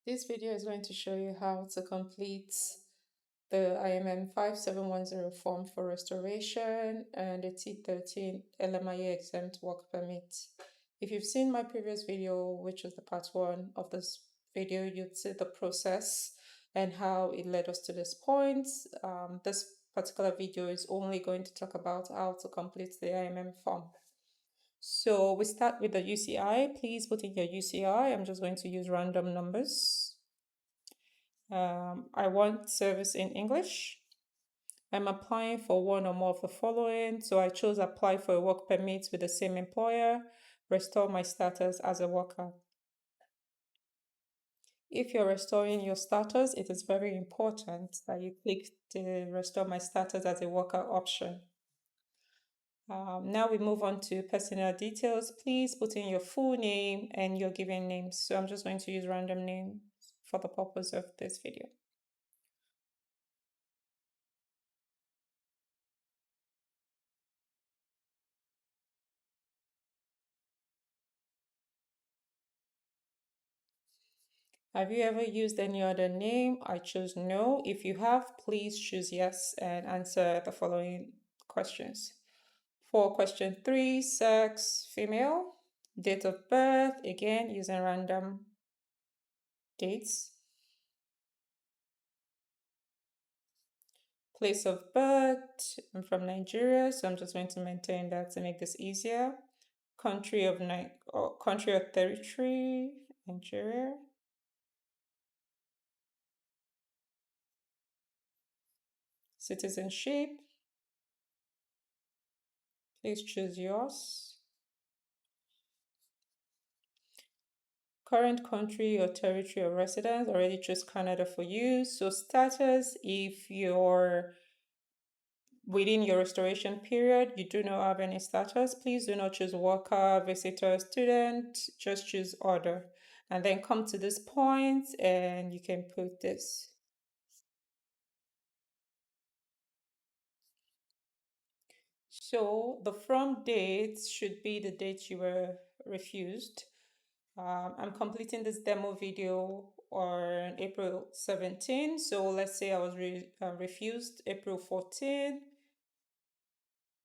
This video is going to show you how to complete the IMM5710 form for restoration and the T13 LMIA-exempt work permit. If you've seen my previous video, which is the part 1 of this video, you'd see the process and how it led us to this point. This particular video is only going to talk about how to complete the IMM form. So we start with the UCI. Please put in your UCI. I'm just going to use random numbers. I want service in English. I'm applying for one or more of the following. So I chose apply for a work permit with the same employer, restore my status as a worker. If you're restoring your status, it is very important that you click the restore my status as a worker option. Now we move on to personal details. Please put in your full name and your given names. So I'm just going to use random names for the purpose of this video. Have you ever used any other name? I choose no. If you have, please choose yes and answer the following questions. For question 3, sex, female. Date of birth, again, using random dates. Place of birth, I'm from Nigeria, so I'm just going to maintain that to make this easier. Country of territory, Nigeria. Citizenship, please choose yours. Current country or territory of residence, already choose Canada for you. So status, if you're within your restoration period, you do not have any status, please do not choose worker, visitor, student, just choose order. And then come to this point and you can put this. So the from date should be the date you were refused. I'm completing this demo video on April 17. So let's say I was refused April 14.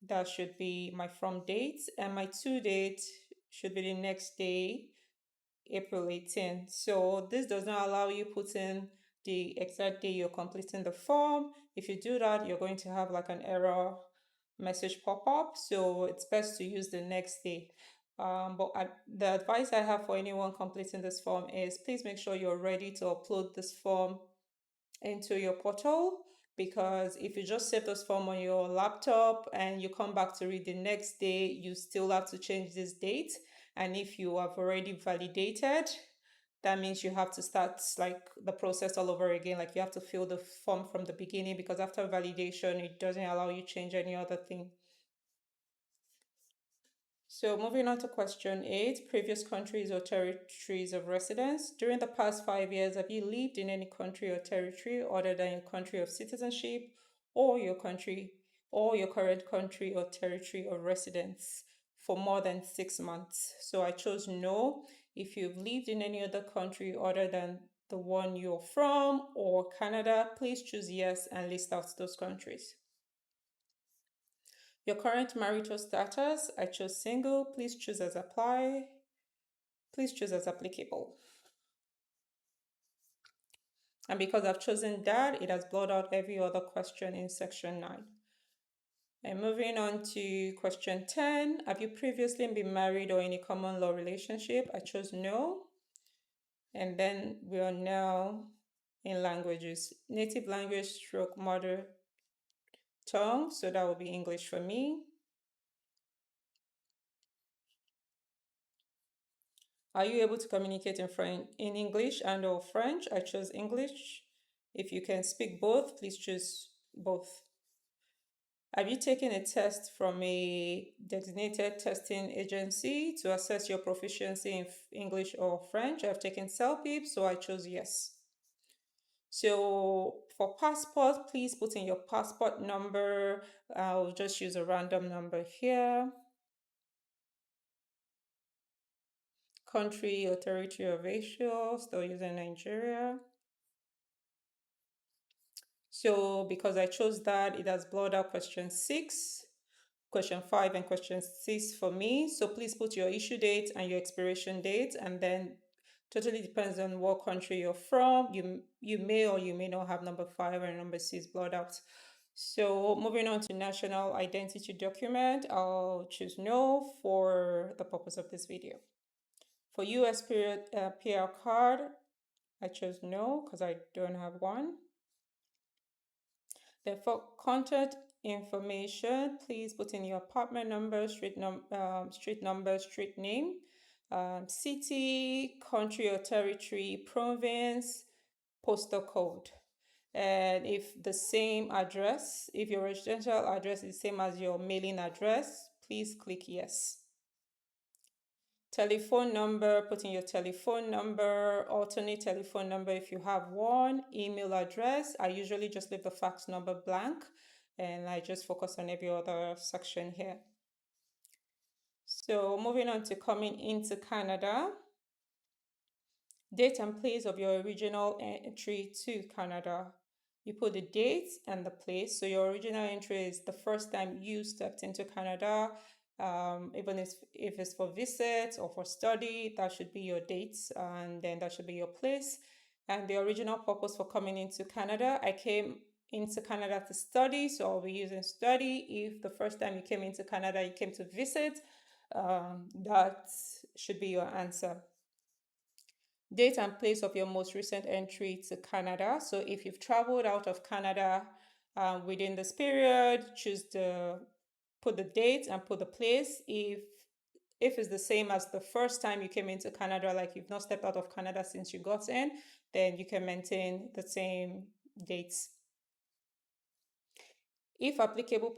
That should be my from date, and my to date should be the next day, April 18. So this does not allow you put in the exact day you're completing the form. If you do that, you're going to have like an error message pop up. So it's best to use the next day. The advice I have for anyone completing this form is please make sure you're ready to upload this form into your portal, because if you just save this form on your laptop and you come back to read the next day, you still have to change this date. And if you have already validated, that means you have to start like the process all over again. Like you have to fill the form from the beginning, because after validation, it doesn't allow you to change any other thing. So moving on to question 8, previous countries or territories of residence. During the past 5 years, have you lived in any country or territory other than your country of citizenship or your country or your current country or territory of residence for more than 6 months? So I chose no. If you've lived in any other country other than the one you're from or Canada, please choose yes and list out those countries. Your current marital status, I chose single. Please choose as apply. Please choose as applicable. And because I've chosen that, it has blurred out every other question in section 9. And moving on to question 10, have you previously been married or in a common law relationship? I chose no. And then we are now in languages. Native language stroke mother tongue, so that will be English for me. Are you able to communicate in English and or French? I chose English. If you can speak both, please choose both. Have you taken a test from a designated testing agency to assess your proficiency in English or French? I've taken CELPIP, so I chose yes. So for passport, please put in your passport number. I'll just use a random number here. Country or territory of Asia, still using Nigeria. So because I chose that, it has blurred out question 6, question 5, and question 6 for me. So please put your issue date and your expiration date, and then totally depends on what country you're from. You may or you may not have number 5 and number 6 blurred out. So moving on to national identity document, I'll choose no for the purpose of this video. For US period PR card, I chose no because I don't have one. Then for contact information, please put in your apartment number, street number, street name, city, country or territory, province, postal code. And if the same address, if your residential address is the same as your mailing address, please click yes. Telephone number, put in your telephone number, alternate telephone number if you have one, email address. I usually just leave the fax number blank and I just focus on every other section here. So moving on to coming into Canada, date and place of your original entry to Canada. You put the date and the place. So your original entry is the first time you stepped into Canada. Even if it's for visit or for study, that should be your dates, and then that should be your place. And the original purpose for coming into Canada, I came into Canada to study, so I'll be using study. If the first time you came into Canada, you came to visit, that should be your answer. Date and place of your most recent entry to Canada. So if you've traveled out of Canada within this period, put the date and put the place. If it's the same as the first time you came into Canada, like you've not stepped out of Canada since you got in, then you can maintain the same dates. If applicable,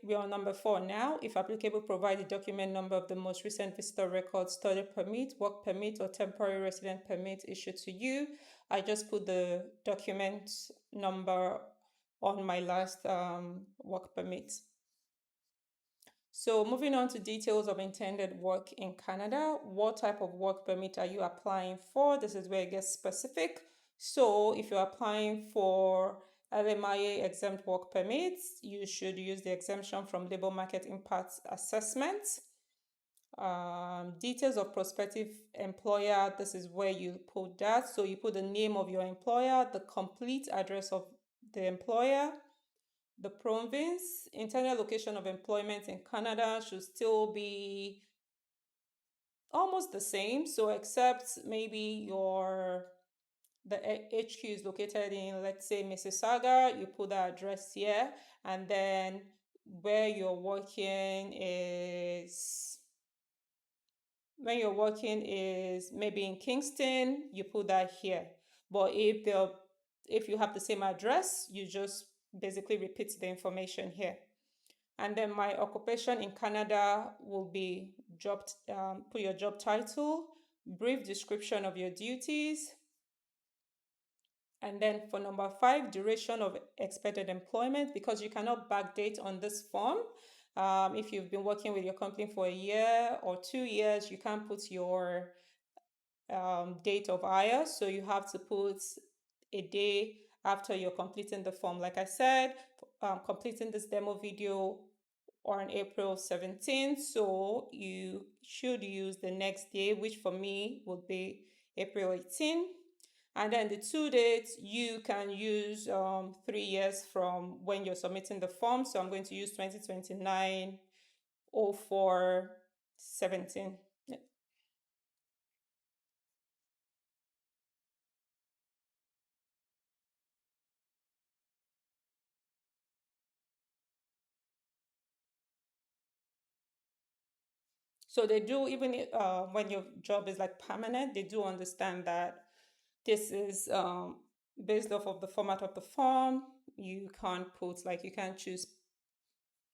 we're on number 4 now. If applicable, provide the document number of the most recent visitor record, study permit, work permit, or temporary resident permit issued to you. I just put the document number on my last work permit. So moving on to details of intended work in Canada. What type of work permit are you applying for? This is where it gets specific. So if you're applying for LMIA-exempt work permits, you should use the exemption from labor market impact assessment. Details of prospective employer, this is where you put that. So you put the name of your employer, the complete address of the employer, the province. Internal location of employment in Canada should still be almost the same. So except maybe the HQ is located in, let's say, Mississauga, you put the address here, and then where you're working is maybe in Kingston, you put that here. But if you have the same address, you just basically repeat the information here. And then my occupation in Canada will be put your job title, brief description of your duties. And then for number 5, duration of expected employment, because you cannot backdate on this form. If you've been working with your company for a year or 2 years, you can't put your date of hire. So you have to put a day after you're completing the form. Like I said, completing this demo video on April 17th. So you should use the next day, which for me would be April 18th. And then the 2 dates, you can use 3 years from when you're submitting the form. So I'm going to use 2029-04-17. So they do, even when your job is like permanent, they do understand that this is based off of the format of the form. You can't choose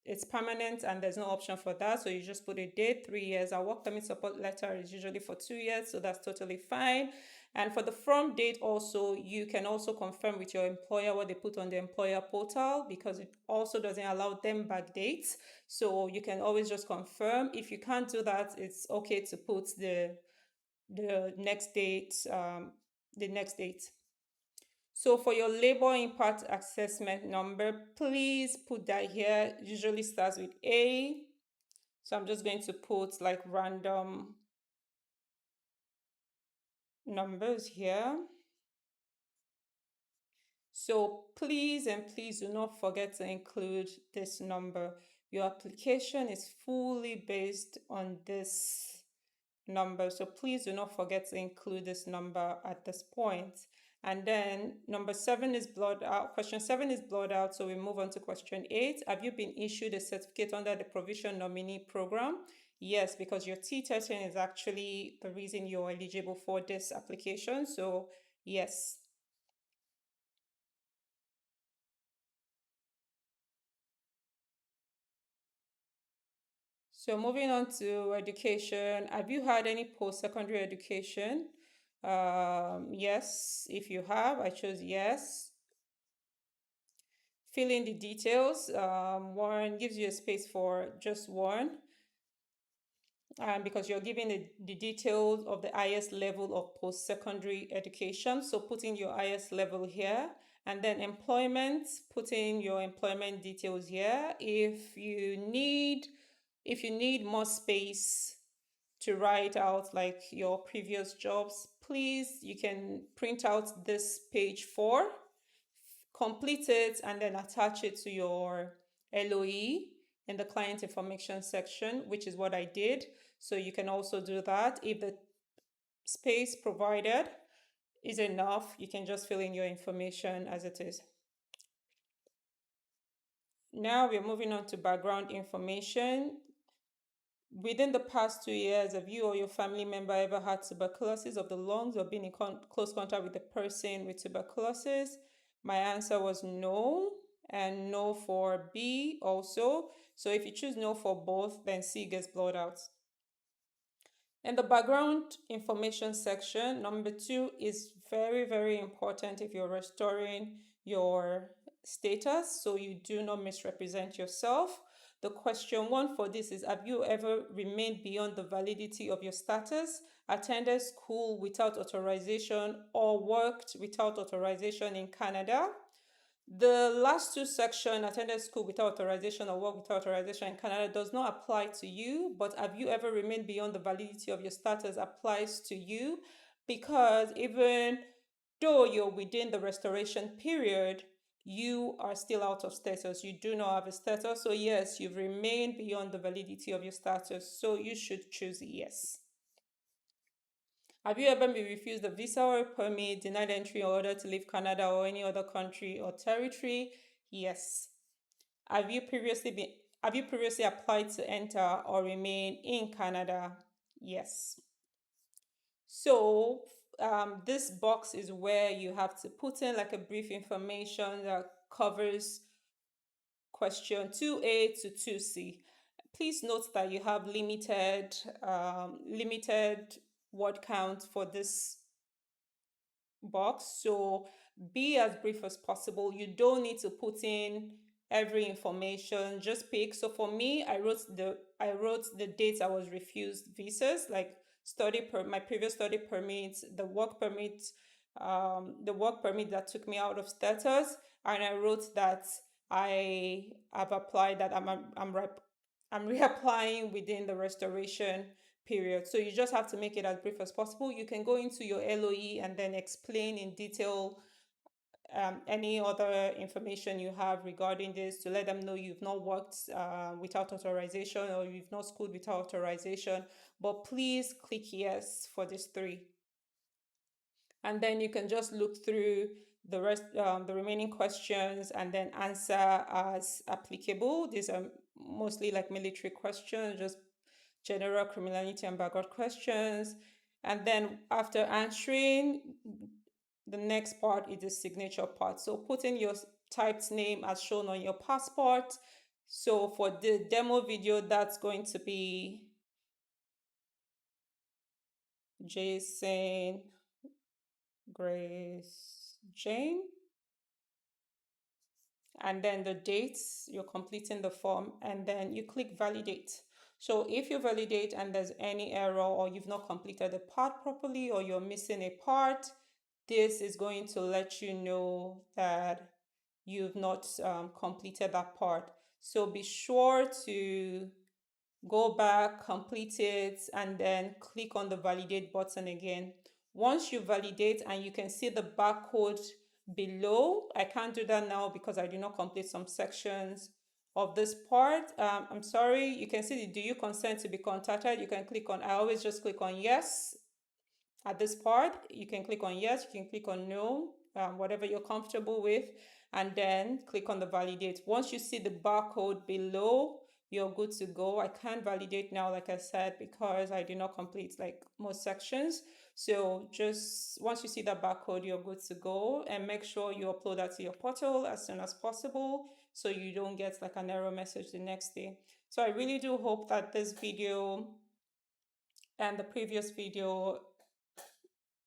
it's permanent and there's no option for that. So you just put a date, 3 years. Our work permit support letter is usually for 2 years, so that's totally fine. And for the from date also, you can also confirm with your employer what they put on the employer portal, because it also doesn't allow them backdates. So you can always just confirm. If you can't do that, it's okay to put the the next date, the next date. So for your labor impact assessment number, please put that here. It usually starts with A. So I'm just going to put like random numbers here. So please and please do not forget to include this number. Your application is fully based on this number. So please do not forget to include this number at this point. And then number 7 is blurred out. Question 7 is blurred out. So we move on to question 8. Have you been issued a certificate under the provision nominee program? Yes, because your T13 is actually the reason you're eligible for this application. So yes. So moving on to education, have you had any post-secondary education? Yes, if you have, I chose yes. Fill in the details. One gives you a space for just one, because you're giving the details of the highest level of post-secondary education. So put in your highest level here, and then employment, put in your employment details here. If you need more space to write out like your previous jobs, please, you can print out this page 4, complete it, and then attach it to your LOE in the client information section, which is what I did. So you can also do that. If the space provided is enough, you can just fill in your information as it is. Now we're moving on to background information. Within the past 2 years, have you or your family member ever had tuberculosis of the lungs or been in close contact with a person with tuberculosis? My answer was no, and no for B also. So if you choose no for both, then C gets blurred out. In the background information section, number 2 is very, very important if you're restoring your status, so you do not misrepresent yourself. The question 1 for this is, have you ever remained beyond the validity of your status, attended school without authorization, or worked without authorization in Canada? The last 2 sections, attended school without authorization or work without authorization in Canada, does not apply to you, but have you ever remained beyond the validity of your status applies to you, because even though you're within the restoration period, you are still out of status. You do not have a status. So yes, you've remained beyond the validity of your status. So you should choose yes. Have you ever been refused a visa or a permit, denied entry in order to leave Canada or any other country or territory? Yes. Have you previously applied to enter or remain in Canada? Yes. So this box is where you have to put in like a brief information that covers question 2A to 2C. Please note that you have limited word count for this box, so be as brief as possible. You don't need to put in every information, just pick. So for me, I wrote the dates I was refused visas, like my previous study permits, the work permit that took me out of status, and I wrote that I have applied, that I'm reapplying within the restoration period. So you just have to make it as brief as possible. You can go into your LOE and then explain in detail any other information you have regarding this, to let them know you've not worked without authorization, or you've not schooled without authorization. But please click yes for these 3. And then you can just look through the remaining questions and then answer as applicable. These are mostly like military questions, just general criminality and background questions. And then after answering, the next part is the signature part. So put in your typed name as shown on your passport. So for the demo video, that's going to be Jason Grace Jane. And then the dates, you're completing the form, and then you click validate. So if you validate and there's any error, or you've not completed the part properly, or you're missing a part, this is going to let you know that you've not completed that part. So be sure to go back, complete it, and then click on the validate button again. Once you validate and you can see the barcode below, I can't do that now because I did not complete some sections of this part. I'm sorry, you can see the do you consent to be contacted? You can click on, I always just click on yes. At this part, you can click on yes, you can click on no, whatever you're comfortable with, and then click on the validate. Once you see the barcode below, you're good to go. I can't validate now, like I said, because I did not complete like most sections. So just once you see that barcode, you're good to go, and make sure you upload that to your portal as soon as possible so you don't get like an error message the next day. So I really do hope that this video and the previous video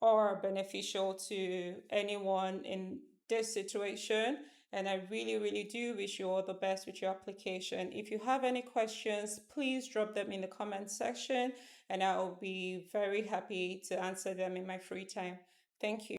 are beneficial to anyone in this situation. And I really, really do wish you all the best with your application. If you have any questions, please drop them in the comment section, and I'll be very happy to answer them in my free time. Thank you.